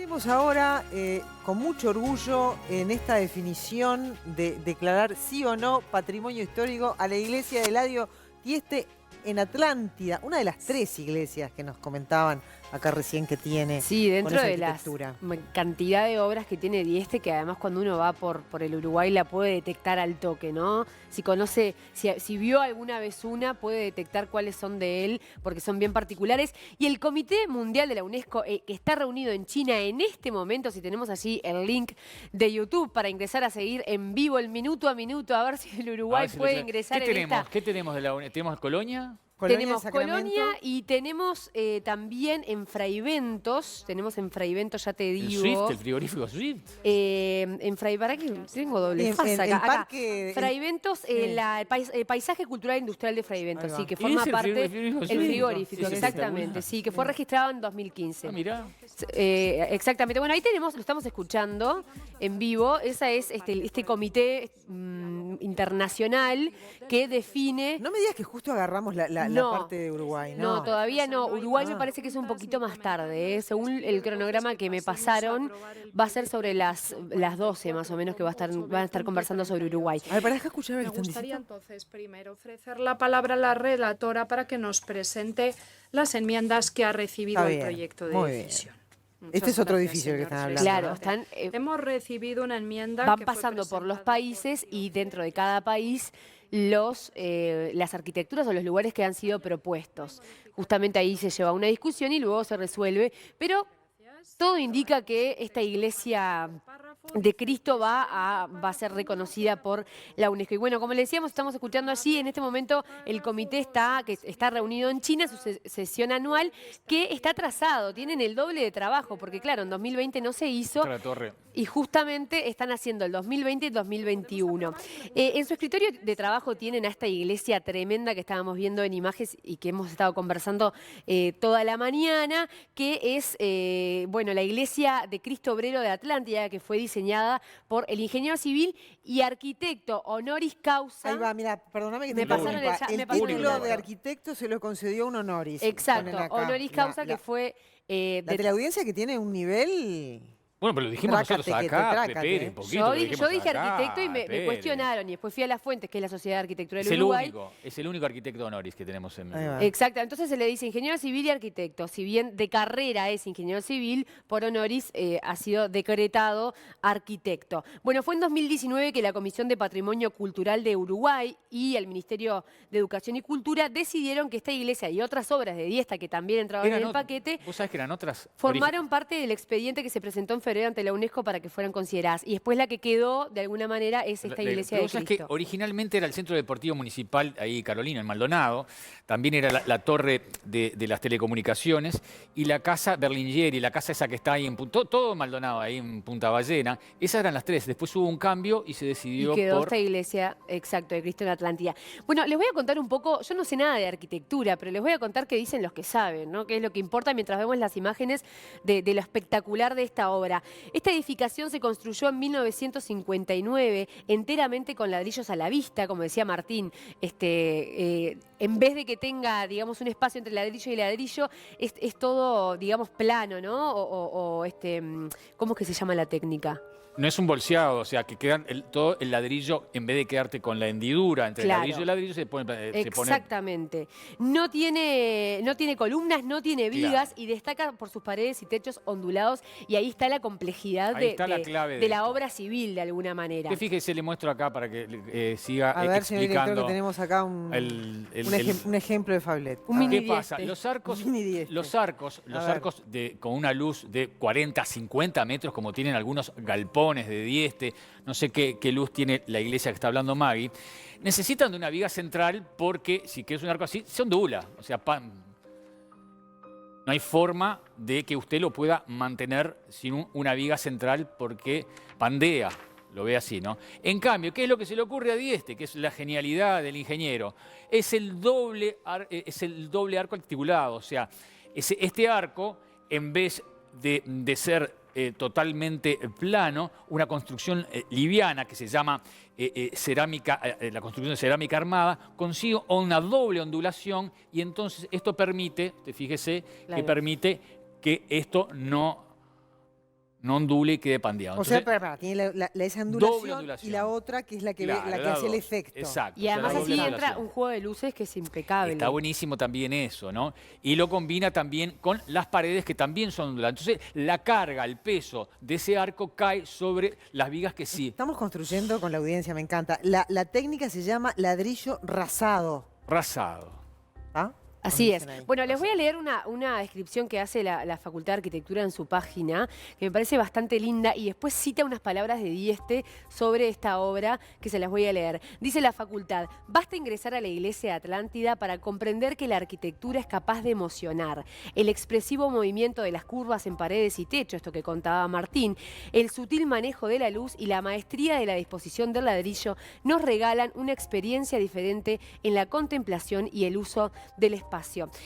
Estemos ahora con mucho orgullo en esta definición de declarar sí o no patrimonio histórico a la iglesia de Eladio Dieste en Atlántida, una de las 3 iglesias que nos comentaban acá recién que tiene. Sí, dentro de la arquitectura. cantidad de obras que tiene Dieste, que además cuando uno va por el Uruguay la puede detectar al toque, ¿no? Si conoce, si vio alguna vez una, puede detectar cuáles son de él, porque son bien particulares. Y el Comité Mundial de la UNESCO, que está reunido en China en este momento, si tenemos allí el link de YouTube para ingresar a seguir en vivo el minuto a minuto, a ver si el Uruguay puede ingresar en esta... ¿Qué tenemos de la UNESCO? ¿Tenemos Colonia? Tenemos Colonia y tenemos también en Fraiventos, ya te digo. ¿El frigorífico Swift? ¿Para qué? Tengo doble fase acá. Parque, Fraiventos, el paisaje cultural industrial de Fraiventos, sí, que forma parte del frigorífico, sí, exactamente, sí, que fue registrado en 2015. Ah, mirá. Exactamente. Bueno, ahí tenemos, lo estamos escuchando en vivo. Esa es este comité internacional que define... No me digas que justo agarramos la parte de Uruguay, ¿no? No, todavía no. Uruguay me parece que es un poquito más tarde, ¿eh? Según el cronograma que me pasaron, va a ser sobre las 12 más o menos que van a estar conversando sobre Uruguay. A ver, para escuchar lo que Me están gustaría diciendo. entonces primero ofrecer la palabra a la relatora para que nos presente las enmiendas que ha recibido el proyecto de decisión. Este es otro edificio que están hablando. Claro, ¿no? Hemos recibido una enmienda van que pasando por los países y dentro de cada país las arquitecturas o los lugares que han sido propuestos. Justamente ahí se lleva una discusión y luego se resuelve, pero todo indica que esta iglesia de Cristo va a ser reconocida por la UNESCO. Y bueno, como le decíamos, estamos escuchando allí, en este momento el comité está reunido en China, su sesión anual, que está atrasado, tienen el doble de trabajo, porque claro, en 2020 no se hizo, y justamente están haciendo el 2020 y 2021. En su escritorio de trabajo tienen a esta iglesia tremenda que estábamos viendo en imágenes y que hemos estado conversando toda la mañana, que es, bueno, la iglesia de Cristo Obrero de Atlántida, que fue diseñada por el ingeniero civil y arquitecto honoris causa. Ahí va, mira, perdóname que te pasaron el título de arquitecto se lo concedió un honoris. Exacto, honoris causa, que fue... la teleaudiencia que tiene un nivel... Bueno, pero lo dijimos nosotros acá, Pepe, un poquito. Yo dije arquitecto y me cuestionaron, y después fui a Las Fuentes, que es la Sociedad de Arquitectura del Uruguay. Es el único arquitecto honoris que tenemos en Exacto, entonces se le dice ingeniero civil y arquitecto. Si bien de carrera es ingeniero civil, por honoris ha sido decretado arquitecto. Bueno, fue en 2019 que la Comisión de Patrimonio Cultural de Uruguay y el Ministerio de Educación y Cultura decidieron que esta iglesia y otras obras de Diesta que también entraban en el paquete, ¿vos sabés que eran otras? Formaron parte del expediente que se presentó en febrero ante la UNESCO para que fueran consideradas. Y después la que quedó, de alguna manera, es esta iglesia de Cristo. ¿Vos sabés que originalmente era el Centro Deportivo Municipal, ahí Carolina, en Maldonado? También era la torre de las telecomunicaciones y la casa Berlingueri, la casa esa que está ahí en todo Maldonado, ahí en Punta Ballena. Esas eran las 3. Después hubo un cambio y se decidió y quedó esta iglesia, exacto, de Cristo en Atlántida. Bueno, les voy a contar un poco, yo no sé nada de arquitectura, pero les voy a contar qué dicen los que saben, ¿no? Qué es lo que importa mientras vemos las imágenes de lo espectacular de esta obra. Esta edificación se construyó en 1959, enteramente con ladrillos a la vista, como decía Martín. En vez de que tenga, digamos, un espacio entre ladrillo y ladrillo, es todo, digamos, plano, ¿no? ¿Cómo es que se llama la técnica? No es un bolseado, o sea, que quedan todo el ladrillo, en vez de quedarte con la hendidura entre ladrillo y ladrillo, se pone... Exactamente. No tiene columnas, no tiene vigas y destaca por sus paredes y techos ondulados, y ahí está la complejidad de la obra civil, de alguna manera. Que fíjese, le muestro acá para que siga explicando. A ver, señor director, que tenemos acá un ejemplo de Fablet. ¿Qué pasa? Los arcos con una luz de 40, 50 metros, como tienen algunos galpones de Dieste, no sé qué luz tiene la iglesia que está hablando Maggie, necesitan de una viga central porque si quieres un arco así, se ondula. O sea, no hay forma de que usted lo pueda mantener sin una viga central porque pandea. Lo ve así, ¿no? En cambio, ¿qué es lo que se le ocurre a Dieste? Que es la genialidad del ingeniero. Es el doble arco articulado. O sea, este arco, en vez de ser totalmente plano, una construcción liviana que se llama cerámica, la construcción de cerámica armada, consigue una doble ondulación y entonces esto permite, fíjese, que permite que esto no non dule y quede pandeado. O sea, Entonces, tiene esa doble ondulación, ondulación. y la otra que es la que, claro, la que la hace el dos. efecto. Exacto. Y o sea, además la así doble entra ondulación. un juego de luces que es impecable. Está buenísimo también eso, ¿no? Y lo combina también con las paredes que también son onduladas. Entonces, la carga, el peso de ese arco cae sobre las vigas que sí. Estamos construyendo con la audiencia, me encanta. La técnica se llama ladrillo rasado. Rasado. ¿Ah? Así Nos es. dicen ahí. Bueno, les voy a leer una descripción que hace la Facultad de Arquitectura en su página, que me parece bastante linda, y después cita unas palabras de Dieste sobre esta obra que se las voy a leer. Dice la facultad: basta ingresar a la iglesia de Atlántida para comprender que la arquitectura es capaz de emocionar. El expresivo movimiento de las curvas en paredes y techo, esto que contaba Martín, el sutil manejo de la luz y la maestría de la disposición del ladrillo nos regalan una experiencia diferente en la contemplación y el uso del espacio.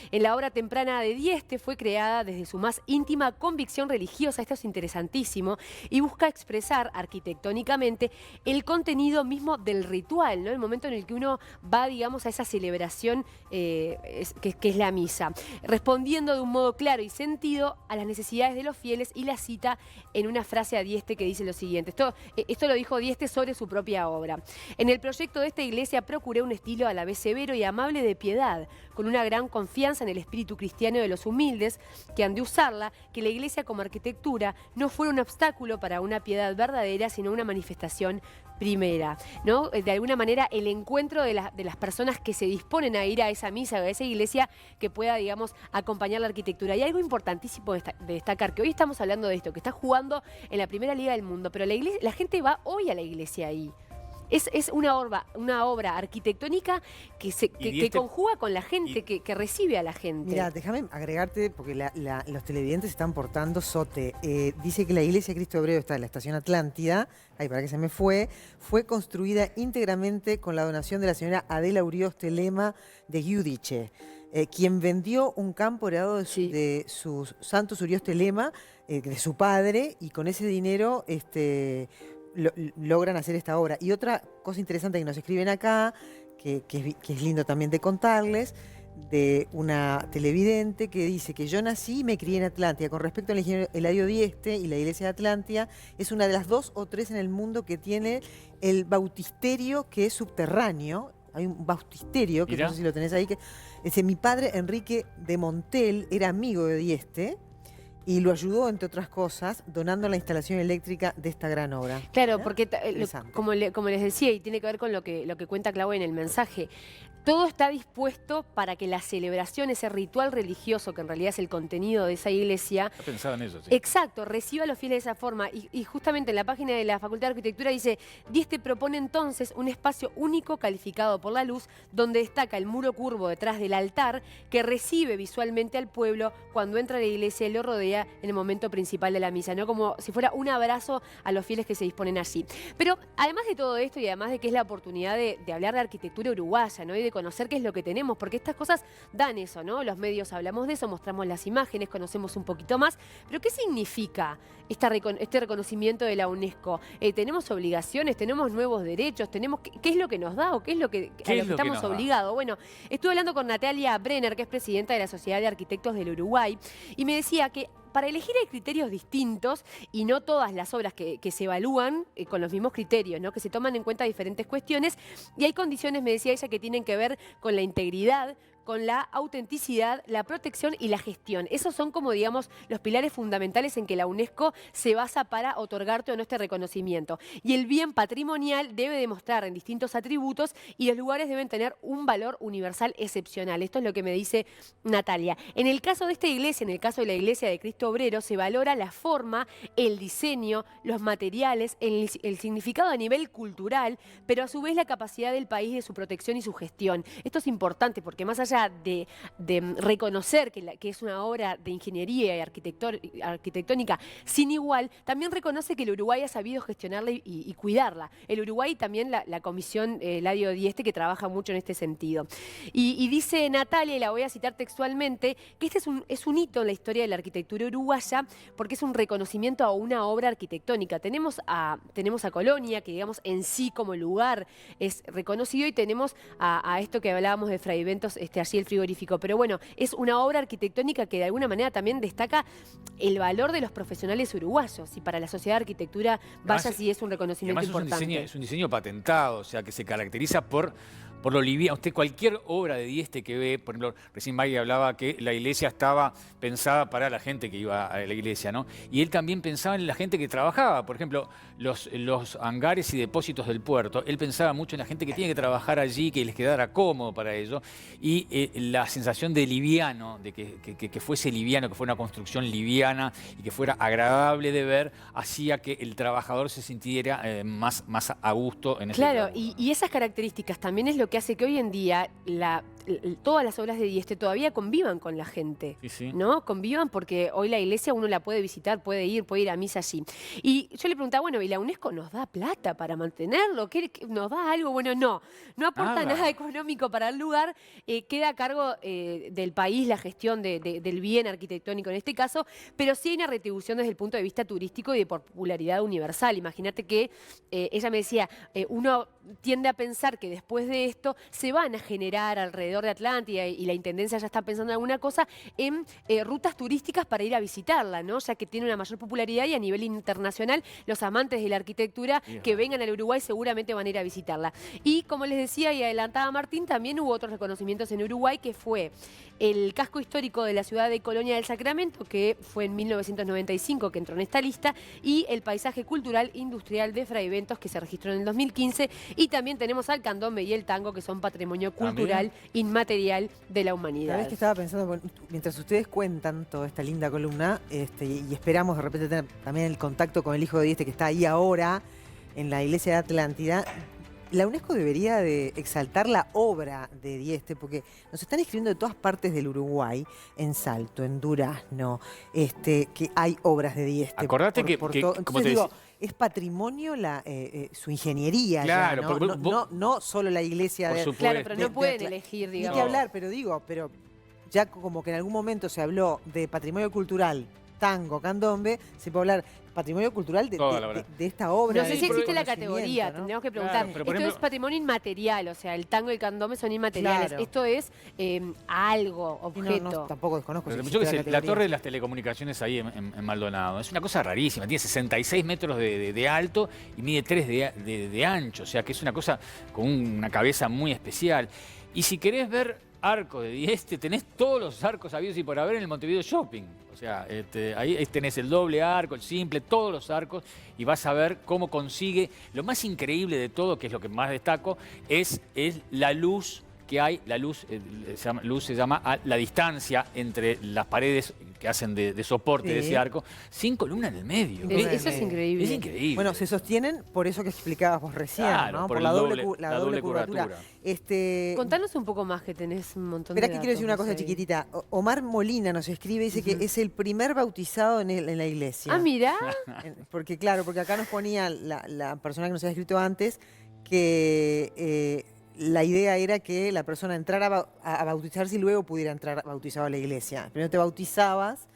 En la obra temprana de Dieste fue creada desde su más íntima convicción religiosa, esto es interesantísimo, y busca expresar arquitectónicamente el contenido mismo del ritual, ¿no? El momento en el que uno va, digamos, a esa celebración que es la misa, respondiendo de un modo claro y sentido a las necesidades de los fieles, y la cita en una frase a Dieste que dice lo siguiente. Esto lo dijo Dieste sobre su propia obra. En el proyecto de esta iglesia procuré un estilo a la vez severo y amable de piedad, con una gran confianza en el espíritu cristiano de los humildes que han de usarla, que la iglesia como arquitectura no fuera un obstáculo para una piedad verdadera, sino una manifestación primera, ¿no? De alguna manera el encuentro de las personas que se disponen a ir a esa misa o a esa iglesia que pueda, digamos, acompañar la arquitectura. Y algo importantísimo de destacar, que hoy estamos hablando de esto, que está jugando en la primera liga del mundo, pero la gente va hoy a la iglesia ahí. Es una obra arquitectónica que conjuga con la gente, que recibe a la gente. Mira, déjame agregarte, porque los televidentes están portando sote. Dice que la iglesia de Cristo Hebreo está en la estación Atlántida, ay, para que se me fue construida íntegramente con la donación de la señora Adela Urioste Lema de Giudice, quien vendió un campo heredado de sus Santos Urioste Lema, de su padre, y con ese dinero logran hacer esta obra. Y otra cosa interesante que nos escriben acá, que es lindo también de contarles, de una televidente que dice que yo nací y me crié en Atlántida. Con respecto al ingeniero Eladio Dieste y la iglesia de Atlántida, es una de las 2 o 3 en el mundo que tiene el bautisterio, que es subterráneo. Hay un bautisterio, que no sé si lo tenés ahí, que dice: mi padre Enrique de Montel era amigo de Dieste y lo ayudó, entre otras cosas, donando la instalación eléctrica de esta gran obra. Claro, porque como les decía, y tiene que ver con lo que cuenta Clau en el mensaje, todo está dispuesto para que la celebración, ese ritual religioso, que en realidad es el contenido de esa iglesia, Pensaba en eso, sí. Exacto, reciba a los fieles de esa forma. Y justamente en la página de la Facultad de Arquitectura dice: Dieste propone entonces un espacio único calificado por la luz, donde destaca el muro curvo detrás del altar, que recibe visualmente al pueblo cuando entra a la iglesia y lo rodea en el momento principal de la misa, ¿no? Como si fuera un abrazo a los fieles que se disponen allí. Pero además de todo esto, y además de que es la oportunidad de hablar de arquitectura uruguaya, ¿no? Y de conocer qué es lo que tenemos, porque estas cosas dan eso, ¿no? Los medios hablamos de eso, mostramos las imágenes, conocemos un poquito más. Pero ¿qué significa este reconocimiento de la UNESCO? ¿Tenemos obligaciones? ¿Tenemos nuevos derechos? ¿Qué es lo que nos da o qué es lo que estamos obligados? Bueno, estuve hablando con Natalia Brenner, que es presidenta de la Sociedad de Arquitectos del Uruguay, y me decía que para elegir hay criterios distintos y no todas las obras que se evalúan con los mismos criterios, ¿no? Que se toman en cuenta diferentes cuestiones, y hay condiciones, me decía ella, que tienen que ver con la integridad, con la autenticidad, la protección y la gestión. Esos son como, digamos, los pilares fundamentales en que la UNESCO se basa para otorgarte o no este reconocimiento. Y el bien patrimonial debe demostrar en distintos atributos, y los lugares deben tener un valor universal excepcional. Esto es lo que me dice Natalia. En el caso de esta iglesia, en el caso de la iglesia de Cristo Obrero, se valora la forma, el diseño, los materiales, el significado a nivel cultural, pero a su vez la capacidad del país de su protección y su gestión. Esto es importante porque más allá de reconocer que es una obra de ingeniería y arquitectónica sin igual, también reconoce que el Uruguay ha sabido gestionarla y cuidarla. El Uruguay, también la comisión Eladio Dieste, que trabaja mucho en este sentido. Y dice Natalia, y la voy a citar textualmente, que este es un hito en la historia de la arquitectura uruguaya, porque es un reconocimiento a una obra arquitectónica. Tenemos a Colonia, que digamos en sí como lugar es reconocido, y tenemos a esto que hablábamos de Fray Bentos allí el frigorífico. Pero bueno, es una obra arquitectónica que de alguna manera también destaca el valor de los profesionales uruguayos. Y para la sociedad de arquitectura, vaya si es un reconocimiento importante. Es un diseño patentado, o sea, que se caracteriza por lo liviano. Usted cualquier obra de Dieste que ve, por ejemplo, recién Maggie hablaba que la iglesia estaba pensada para la gente que iba a la iglesia, ¿no? Y él también pensaba en la gente que trabajaba. Por ejemplo, los hangares y depósitos del puerto. Él pensaba mucho en la gente que tiene que trabajar allí, que les quedara cómodo para ello. Y la sensación de liviano, de que fuese liviano, que fuera una construcción liviana y que fuera agradable de ver, hacía que el trabajador se sintiera más a gusto en ese Claro, lugar. y esas características también es lo que hace que hoy en día todas las obras de Dieste todavía convivan con la gente, Sí. ¿no? Convivan porque hoy la iglesia uno la puede visitar, puede ir a misa allí. Y yo le preguntaba, bueno, ¿y la UNESCO nos da plata para mantenerlo? ¿Qué nos da algo? Bueno, no aporta nada económico para el lugar, queda a cargo del país la gestión del bien arquitectónico en este caso, pero sí hay una retribución desde el punto de vista turístico y de popularidad universal. Imagínate que ella me decía, uno tiende a pensar que después de esto se van a generar alrededor de Atlántida y la Intendencia ya está pensando en alguna cosa en rutas turísticas para ir a visitarla, ¿no? Ya que tiene una mayor popularidad y a nivel internacional los amantes de la arquitectura que vengan al Uruguay seguramente van a ir a visitarla. Y como les decía y adelantaba Martín, también hubo otros reconocimientos en Uruguay que fue el casco histórico de la ciudad de Colonia del Sacramento, que fue en 1995 que entró en esta lista, y el paisaje cultural industrial de Fraiventos que se registró en el 2015, y también tenemos al candombe y el tango que son patrimonio cultural inmaterial de la humanidad. La vez que estaba pensando, bueno, mientras ustedes cuentan toda esta linda columna, y esperamos de repente tener también el contacto con el hijo de Dieste que está ahí ahora en la iglesia de Atlántida, la UNESCO debería de exaltar la obra de Dieste, porque nos están escribiendo de todas partes del Uruguay, en Salto, en Durazno, que hay obras de Dieste. Acordate Entonces digo, es patrimonio su ingeniería. Claro, ya, ¿no? No solo la iglesia por de... supuesto. Claro, pero no pueden elegir, digamos. Ni que hablar, pero ya como que en algún momento se habló de patrimonio cultural, tango, candombe, se puede hablar patrimonio cultural de esta obra. No sé si existe la conocimiento, categoría, ¿no? tendríamos que preguntar. Claro, pero esto ejemplo, es patrimonio inmaterial, o sea, el tango y el candombe son inmateriales. Claro. Esto es algo, objeto. No, tampoco desconozco. Pero si yo que existe sé, la torre de las telecomunicaciones ahí en Maldonado es una cosa rarísima. Tiene 66 metros de alto y mide 3 de ancho. O sea que es una cosa con una cabeza muy especial. Y si querés ver arcos de Dieste, tenés todos los arcos habidos y por haber en el Montevideo Shopping. O sea, ahí tenés el doble arco, el simple, todos los arcos, y vas a ver cómo consigue. Lo más increíble de todo, que es lo que más destaco, es la luz que hay. La luz, se llama la distancia entre las paredes que hacen de soporte de ese arco, 5 columnas en el medio. Eso es increíble. Es increíble. Bueno, se sostienen por eso que explicabas vos recién, Claro, ¿no? por la el doble curvatura. Contanos un poco más, que tenés un montón de Esperá que quiero datos, decir una no cosa sé. chiquitita. Omar Molina nos escribe, dice que es el primer bautizado en la iglesia. Ah, mirá. Porque acá nos ponía la persona que nos había escrito antes que la idea era que la persona entrara a bautizarse y luego pudiera entrar bautizado a la iglesia. Primero te bautizabas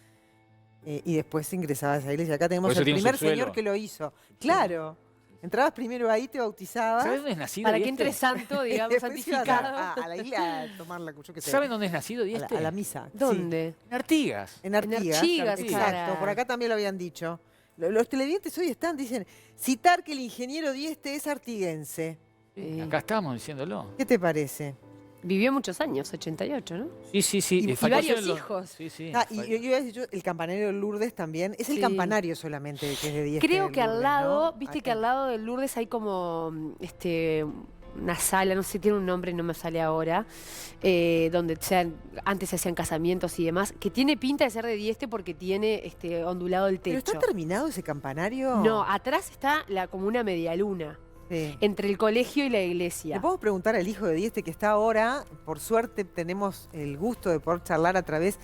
y después ingresabas a la iglesia. Acá tenemos el primer señor que lo hizo. Claro. Entrabas primero ahí, te bautizabas. ¿Sabes dónde es nacido Para que Dieste? entre santo, digamos, Después ibas santificado. a la iglesia a tomarla, yo qué sé. ¿Saben dónde es nacido Dieste? A la misa. ¿Dónde? En Artigas. En Artigas. Artigas, exacto. cara. Por acá también lo habían dicho. Los televidentes hoy dicen, citar que el ingeniero Dieste es artiguense. Acá estamos diciéndolo. ¿Qué te parece? Vivió muchos años, 88, ¿no? Sí. Y Falleció varios hijos. Sí. Y yo había dicho el campanario de Lourdes también. Es el Sí. campanario solamente que es de Dieste. Creo de que al Lourdes, lado, ¿no? viste que al lado de Lourdes hay como una sala, no sé, tiene un nombre, no me sale ahora, donde antes se hacían casamientos y demás, que tiene pinta de ser de Dieste porque tiene ondulado el ¿Pero techo. está terminado ese campanario? No, atrás está como una medialuna. Sí. Entre el colegio y la Le iglesia. podemos preguntar al hijo de Dieste que está ahora. Por suerte tenemos el gusto de poder charlar a través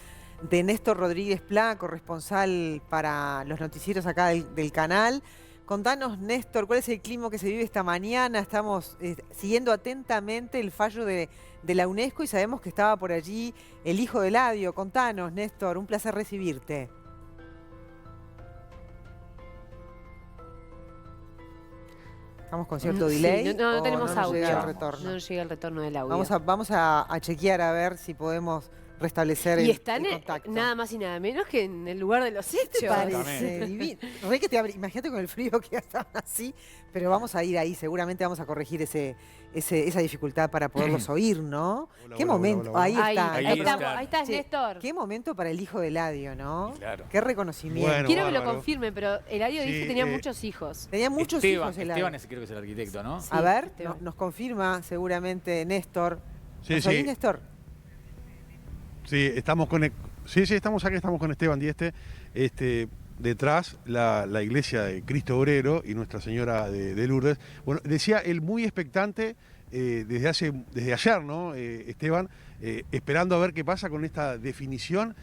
de Néstor Rodríguez Pla, corresponsal para los noticieros acá del canal. Contanos, Néstor, ¿cuál es el clima que se vive esta mañana? Estamos siguiendo atentamente el fallo de la UNESCO y sabemos que estaba por allí el hijo de Eladio. Contanos, Néstor, un placer recibirte. ¿Estamos con cierto delay? Sí, no o tenemos nos audio. llega el retorno? No nos llega el retorno del audio. Vamos a chequear a ver si podemos restablecer Y el están contacto. nada más y nada menos que en el lugar de los ¿Qué te hechos. parece? Divino. Re que imagínate con el frío que estaban así, pero vamos a ir ahí, seguramente vamos a corregir esa dificultad para poderlos oír, ¿no? Hola, Qué hola, momento, hola, hola. ahí Ahí está. Ahí está Che, Néstor. Qué momento para el hijo de Eladio, ¿no? Claro. Qué reconocimiento. Bueno, Quiero que lo bárbaro. confirmen, pero Eladio Sí, dice que tenía muchos hijos. Tenía muchos Esteban, hijos Eladio. Esteban creo que es el arquitecto, ¿no? Sí, A ver, Esteban. nos confirma seguramente Néstor. Sí, ¿Nos oís, sí. Néstor? Sí, estamos aquí, estamos con Esteban Dieste. Detrás la iglesia de Cristo Obrero y Nuestra Señora de Lourdes. Bueno, decía él muy expectante desde ayer, ¿no, Esteban? Esperando a ver qué pasa con esta definición.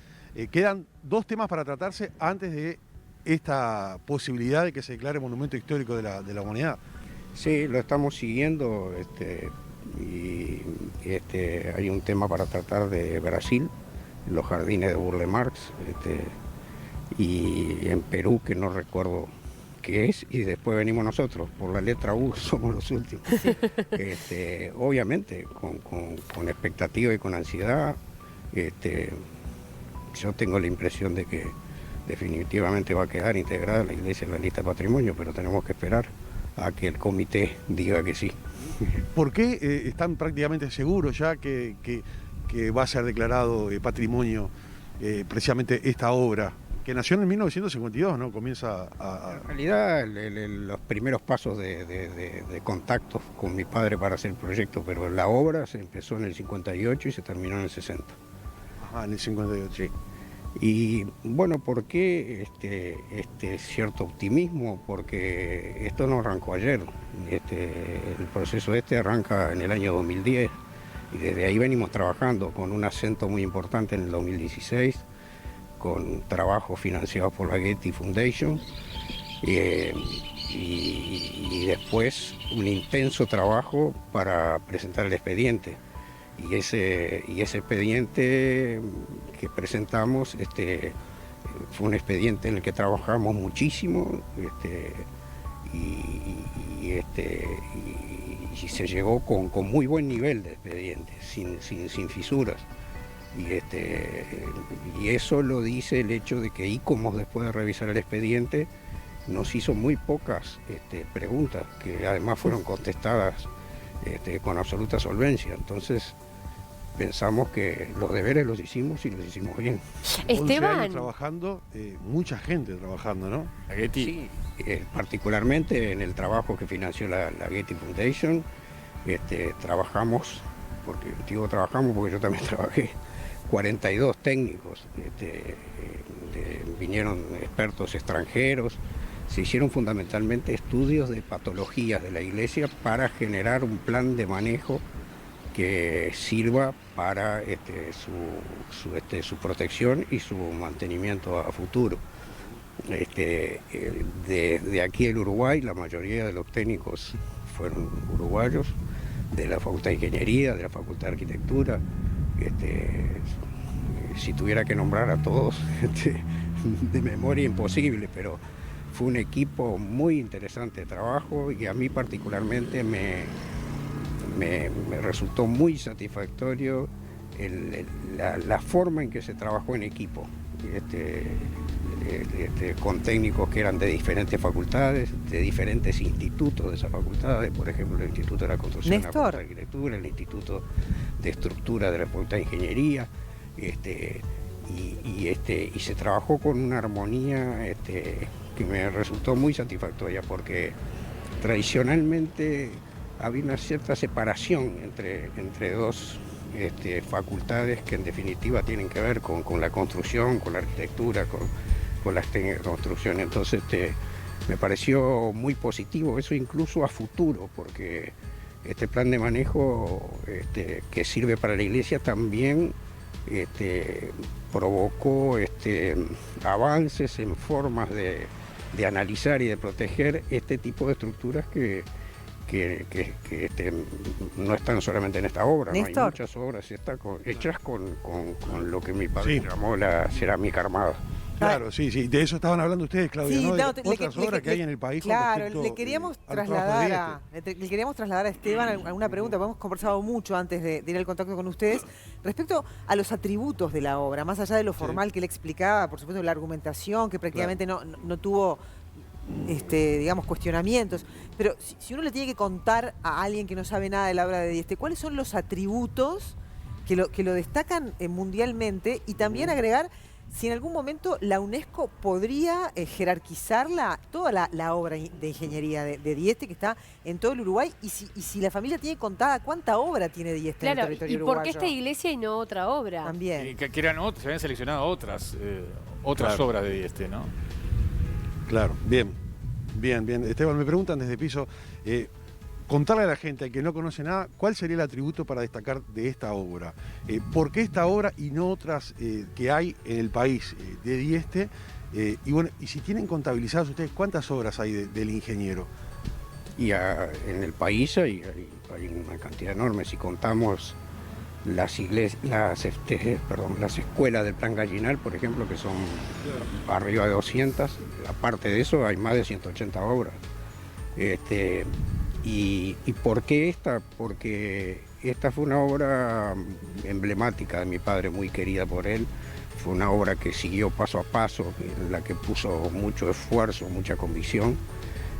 Quedan 2 temas para tratarse antes de esta posibilidad de que se declare monumento histórico de la humanidad. Sí, lo estamos siguiendo y hay un tema para tratar de Brasil, los jardines de Burle Marx, y en Perú, que no recuerdo qué es, y después venimos nosotros, por la letra U somos los últimos. Obviamente, con expectativa y con ansiedad, yo tengo la impresión de que definitivamente va a quedar integrada la iglesia en la lista de patrimonio, pero tenemos que esperar a que el comité diga que sí. ¿Por qué están prácticamente seguros ya que va a ser declarado patrimonio precisamente esta obra? Que nació en 1952, ¿no? Comienza a... En realidad, los primeros pasos de contacto con mi padre para hacer el proyecto, pero la obra se empezó en el 58 y se terminó en el 60. Ajá, en el 58. Sí. Y bueno, ¿por qué este cierto optimismo? Porque esto no arrancó ayer. El proceso arranca en el año 2010 y desde ahí venimos trabajando con un acento muy importante en el 2016, con trabajos financiados por la Getty Foundation y después un intenso trabajo para presentar el expediente. Y ese expediente que presentamos fue un expediente en el que trabajamos muchísimo y se llegó con muy buen nivel de expediente, sin fisuras. Y eso lo dice el hecho de que ICOMOS, después de revisar el expediente, nos hizo muy pocas preguntas, que además fueron contestadas con absoluta solvencia. Entonces pensamos que los deberes los hicimos y los hicimos bien. 11 años Esteban, trabajando, mucha gente trabajando, ¿no? La Getty. Sí, particularmente en el trabajo que financió la Getty Foundation, trabajamos, trabajamos porque yo también trabajé, 42 técnicos, vinieron expertos extranjeros, se hicieron fundamentalmente estudios de patologías de la iglesia para generar un plan de manejo que sirva para su protección y su mantenimiento a futuro. De aquí el Uruguay, la mayoría de los técnicos fueron uruguayos, de la Facultad de Ingeniería, de la Facultad de Arquitectura. Si tuviera que nombrar a todos, de memoria imposible, pero fue un equipo muy interesante de trabajo y a mí particularmente me resultó muy satisfactorio la forma en que se trabajó en equipo, con técnicos que eran de diferentes facultades, de diferentes institutos de esas facultades, por ejemplo el Instituto de la Construcción, la Facultad de Arquitectura, el Instituto de Estructura de la Facultad de Ingeniería, y se trabajó con una armonía que me resultó muy satisfactoria, porque tradicionalmente había una cierta separación entre dos facultades que en definitiva tienen que ver con la construcción, con la arquitectura, con las técnicas de construcción. Entonces me pareció muy positivo eso, incluso a futuro, porque este plan de manejo que sirve para la iglesia también provocó avances en formas de analizar y de proteger este tipo de estructuras que no están solamente en esta obra, ¿no? Hay muchas obras hechas con lo que mi padre llamó la cerámica armada. Claro, sí, de eso estaban hablando ustedes, Claudia, Sí, ¿no? De no, otras obras que hay en el país. Claro, con respecto, le queríamos al trabajo de le queríamos trasladar a Esteban alguna pregunta, porque hemos conversado mucho antes de ir al contacto con ustedes, respecto a los atributos de la obra, más allá de lo formal que él explicaba, por supuesto, la argumentación, que prácticamente no tuvo, digamos, cuestionamientos. Pero si uno le tiene que contar a alguien que no sabe nada de la obra de Dieste, ¿cuáles son los atributos que lo destacan mundialmente? Y también agregar si en algún momento la UNESCO podría jerarquizarla, toda la obra de ingeniería de Dieste, que está en todo el Uruguay, y si la familia tiene contada cuánta obra tiene Dieste en el territorio uruguayo. ¿Y por qué esta iglesia y no otra obra? También. Que eran se habían seleccionado otras Claro. obras de Dieste, ¿no? Claro, bien. Esteban, me preguntan desde piso, contarle a la gente que no conoce nada, ¿cuál sería el atributo para destacar de esta obra? ¿Por qué esta obra y no otras que hay en el país de Dieste? Y bueno, y si tienen contabilizadas ustedes, ¿cuántas obras hay del ingeniero? Y en el país hay una cantidad enorme. Si contamos las escuelas del Plan Gallinal, por ejemplo, que son arriba de 200, aparte de eso hay más de 180 obras. ¿Y por qué esta? Porque esta fue una obra emblemática de mi padre, muy querida por él. Fue una obra que siguió paso a paso, en la que puso mucho esfuerzo, mucha convicción,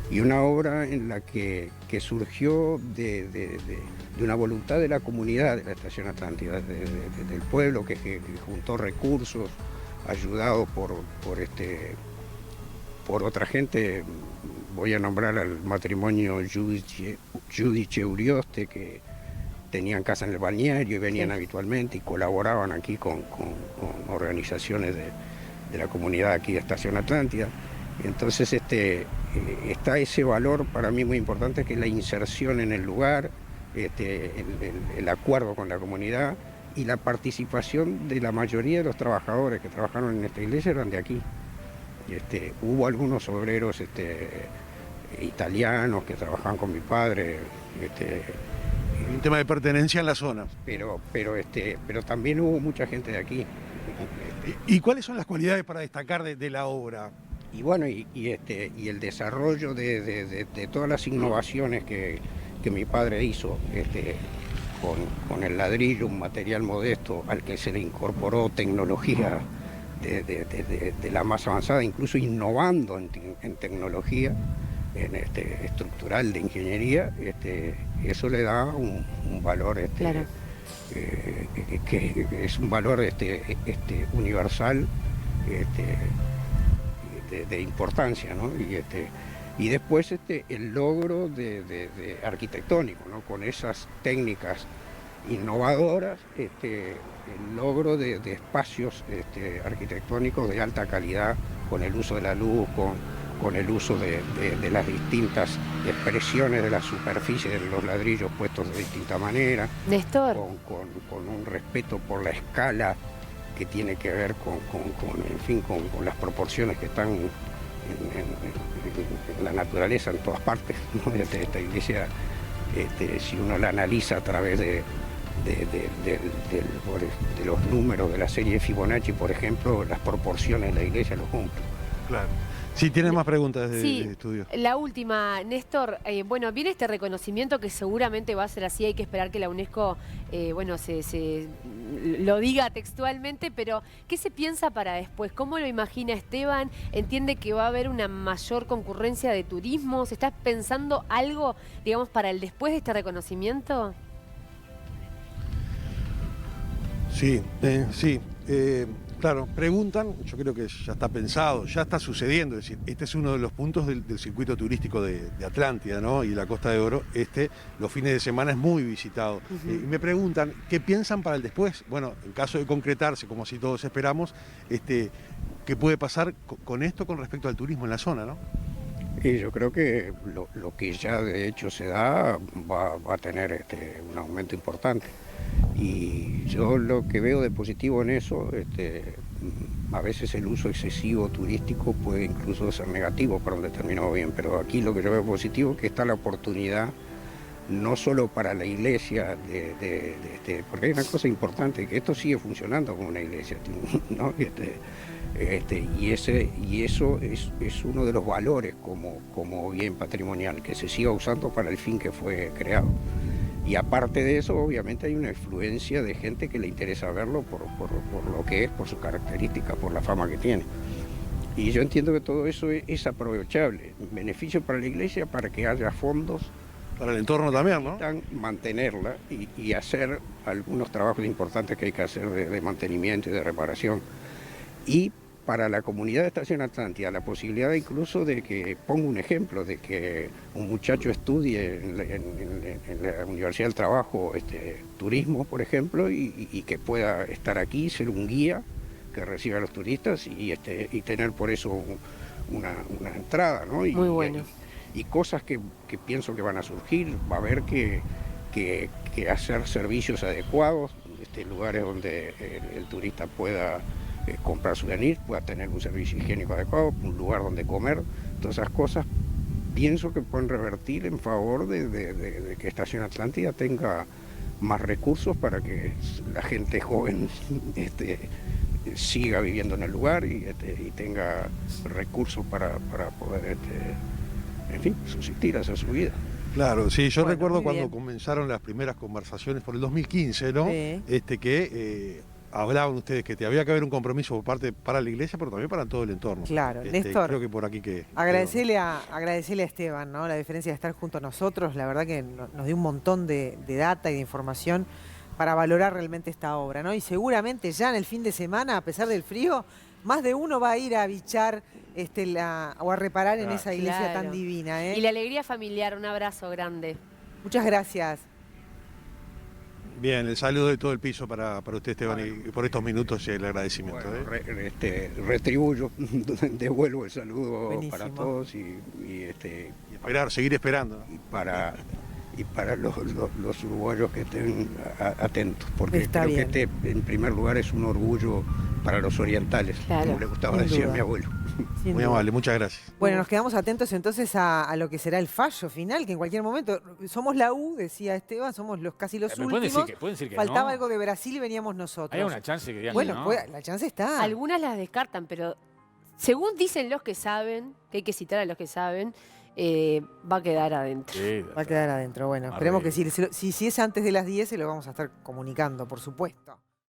y una obra en la que surgió de una voluntad de la comunidad de la Estación Atlántida, del pueblo que juntó recursos, ayudado por otra gente. Voy a nombrar al matrimonio Giudice Urioste, que tenían casa en el balneario y venían habitualmente y colaboraban aquí con organizaciones de la comunidad aquí de Estación Atlántida. Entonces está ese valor para mí muy importante, que es la inserción en el lugar, el acuerdo con la comunidad y la participación de la mayoría de los trabajadores que trabajaron en esta iglesia eran de aquí. Hubo algunos obreros italianos que trabajaban con mi padre. Un tema de pertenencia en la zona. Pero también hubo mucha gente de aquí. ¿Y cuáles son las cualidades para destacar de la obra? Y bueno, y el desarrollo de todas las innovaciones que mi padre hizo, con el ladrillo, un material modesto al que se le incorporó tecnología de la más avanzada, incluso innovando en tecnología, estructural de ingeniería, eso le da un valor, Claro. que es un valor universal, de importancia, ¿no? Y después el logro de arquitectónico, ¿no? Con esas técnicas innovadoras, el logro de espacios arquitectónicos de alta calidad, con el uso de la luz, con el uso de las distintas expresiones de la superficie de los ladrillos puestos de distinta manera, Néstor. con un respeto por la escala que tiene que ver con las proporciones que están en la naturaleza en todas partes, ¿no? Esta iglesia, si uno la analiza a través de los números de la serie Fibonacci, por ejemplo, las proporciones de la iglesia lo cumplen. Claro. Sí, tienen más preguntas de Sí, estudio. la última, Néstor. Bueno, viene este reconocimiento que seguramente va a ser así. Hay que esperar que la UNESCO, se lo diga textualmente, pero ¿qué se piensa para después? ¿Cómo lo imagina Esteban? ¿Entiende que va a haber una mayor concurrencia de turismo? ¿Se está pensando algo, digamos, para el después de este reconocimiento? Sí, claro, preguntan, yo creo que ya está pensado, ya está sucediendo, es decir, este es uno de los puntos del circuito turístico de Atlántida, ¿no? Y la Costa de Oro, los fines de semana es muy visitado. Y me preguntan, ¿qué piensan para el después? Bueno, en caso de concretarse, como si todos esperamos, ¿qué puede pasar con esto con respecto al turismo en la zona, ¿no? Y yo creo que lo que ya de hecho se da va a tener un aumento importante. Y yo lo que veo de positivo en eso, a veces el uso excesivo turístico puede incluso ser negativo para un determinado bien, pero aquí lo que yo veo positivo es que está la oportunidad no solo para la iglesia, porque hay una cosa importante, que esto sigue funcionando como una iglesia, ¿no? Y eso es uno de los valores como bien patrimonial, que se siga usando para el fin que fue creado. Y aparte de eso, obviamente hay una influencia de gente que le interesa verlo por lo que es, por sus características, por la fama que tiene. Y yo entiendo que todo eso es aprovechable, beneficio para la iglesia, para que haya fondos. Para el entorno también, ¿no? Mantenerla y hacer algunos trabajos importantes que hay que hacer de mantenimiento y de reparación. Y para la comunidad de Estación Atlántida, la posibilidad incluso de que, pongo un ejemplo, de que un muchacho estudie en la Universidad del Trabajo turismo, por ejemplo, y que pueda estar aquí, ser un guía que reciba a los turistas y tener por eso una entrada, ¿no? Muy bueno. Y cosas que pienso que van a surgir, va a haber que hacer servicios adecuados, lugares donde el turista pueda comprar souvenirs, pueda tener un servicio higiénico adecuado, un lugar donde comer, todas esas cosas pienso que pueden revertir en favor de que Estación Atlántida tenga más recursos para que la gente joven siga viviendo en el lugar y tenga recursos para poder en fin, subsistir, hacer su vida. Claro, sí, yo Bueno, recuerdo muy cuando bien. comenzaron las primeras conversaciones por el 2015, ¿no? Sí. Que hablaban ustedes que había que haber un compromiso por parte para la iglesia, pero también para todo el entorno. Claro, Néstor, creo que por aquí que... agradecerle a Esteban, ¿no? La diferencia de estar junto a nosotros, la verdad que nos dio un montón de data y de información para valorar realmente esta obra, ¿no? Y seguramente ya en el fin de semana, a pesar del frío, más de uno va a ir a bichar o a reparar en esa iglesia Claro. tan divina, ¿eh? Y la alegría familiar, un abrazo grande. Muchas gracias. Bien, el saludo de todo el piso para usted, Esteban, y por estos minutos y el agradecimiento. Bueno, retribuyo, devuelvo el saludo Buenísimo. para todos y Esperar, seguir esperando. y para los uruguayos que estén atentos, porque Está creo bien. que en primer lugar es un orgullo para los orientales, Claro, como le gustaba sin decir a duda. mi abuelo. Sin Muy duda. amable, muchas gracias. Bueno, nos quedamos atentos entonces a lo que será el fallo final, que en cualquier momento somos la U, decía Esteban, somos casi los ¿Me últimos. pueden decir que Faltaba no? algo de Brasil y veníamos nosotros. Hay una chance que digan Bueno, que no. pues, la chance está. Algunas las descartan, pero según dicen los que saben, que hay que citar a los que saben, va a quedar adentro. Sí, Va a quedar adentro. Bueno, esperemos que Arriba. si es antes de las 10 se lo vamos a estar comunicando, por supuesto.